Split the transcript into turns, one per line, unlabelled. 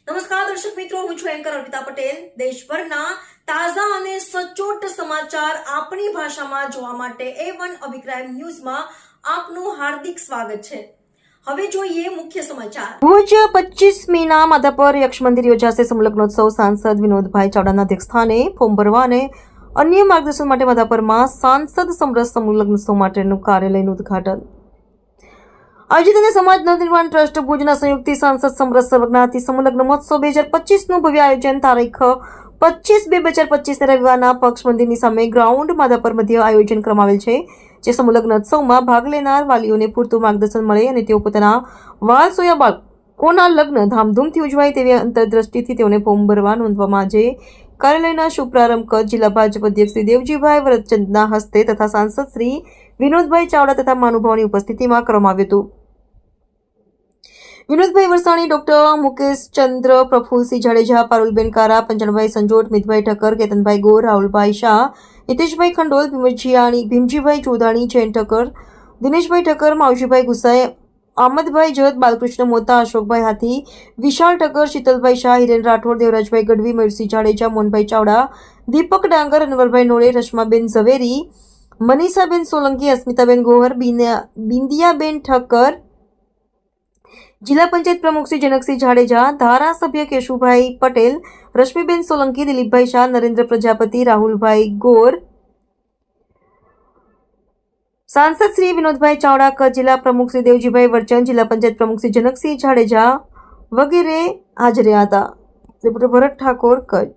નમસ્કાર દર્શક મિત્રો, હું છું એન્કર અર્પિતા પટેલ। દેશભરના તાજા અને સચોટ સમાચાર આપણી ભાષામાં જોવા માટે A1 અભિપ્રાય ન્યૂઝમાં આપનું હાર્દિક સ્વાગત છે। હવે જોઈએ મુખ્ય સમાચાર। ભુજ 25 મેના માધાપર યક્ષ મંદિર યોજાશે સમલગ્નોત્સવ। સાંસદ વિનોદભાઈ ચાવડાના અધ્યક્ષસ્થાને ફોર્મ ભરવા અને અન્ય માર્ગદર્શન માટે માધાપરમાં સાંસદ સમરસ સમલગ્નોત્સવ માટેનું કાર્યાલયનું ઉદ્ઘાટન। આયોજિત અને સમાજ નવનિર્માણ ટ્રસ્ટ ભુજના સંયુક્ત સાંસદ સમરસ સર્વજ્ઞાથી સમલગ્ન મહોત્સવ 2025નું ભવ્ય આયોજન તારીખ 25/2/2025 રવિવારના પક્ષ મંદિરની સામે ગ્રાઉન્ડ માધાપર મધ્ય આયોજન કરવામાં આવેલ છે। જે સમલગ્નોત્સવમાં ભાગ લેનાર વાલીઓને પૂરતું માર્ગદર્શન મળે અને તેઓ પોતાના વાલસોયા બાળકોના લગ્ન ધામધૂમથી ઉજવાય તેવી અંતરદ્રષ્ટિથી તેઓને ફોર્મ ભરવા નોંધવામાં આજે કાર્યાલયના શુભ પ્રારંભ કચ્છ જિલ્લા ભાજપ અધ્યક્ષ શ્રી દેવજીભાઈ વરદચંદના હસ્તે તથા સાંસદ શ્રી વિનોદભાઈ ચાવડા તથા મહાનુભાવોની ઉપસ્થિતિમાં કરવામાં આવ્યું હતું। વિનોદભાઈ વરસાણી, ડોક્ટર મુકેશ ચંદ્ર, પ્રફુલસિંહ જાડેજા, પારુલબેન કારા, પંચાણભાઈ સંજોટ, મિતભાઈ ઠક્કર, કેતનભાઈ ગોર, રાહુલભાઈ શાહ, હિતેશભાઈ ખંડોલ, ભીમજીભાઈ ચોધાણી, જૈન ઠક્કર, દિનેશભાઈ ઠક્કર, માવજીભાઈ ગુસાઈ, આમદભાઈ જત, બાલકૃષ્ણ મોતા, અશોકભાઈ હાથી, વિશાલ ઠક્કર, શીતલભાઈ શાહ, હિરેન રાઠોડ, દેવરાજભાઈ ગઢવી, મયુરસિંહ જાડેજા, મોહનભાઈ ચાવડા, દીપક ડાંગર, અનવરભાઈ નોળે, રશ્માબેન ઝવેરી, મનીષાબેન સોલંકી, અસ્મિતાબેન ગોહર, બિંદિયાબેન ઠક્કર, જિલ્લા પંચાયત પ્રમુખ શ્રી જનકસિંહ જાડેજા, ધારાસભ્ય કેશુભાઈ પટેલ, રશ્મિબેન સોલંકી, દિલીપભાઈ શાહ, નરેન્દ્ર પ્રજાપતિ, રાહુલભાઈ ગોર, સાંસદ શ્રી વિનોદભાઈ ચાવડા, કચ્છ જિલ્લા પ્રમુખ શ્રી દેવજીભાઈ વરચંદ, જિલ્લા પંચાયત પ્રમુખ શ્રી જનકસિંહ જાડેજા વગેરે હાજર રહ્યા હતા। રિપોર્ટર ભરત ઠાકોર, કચ્છ।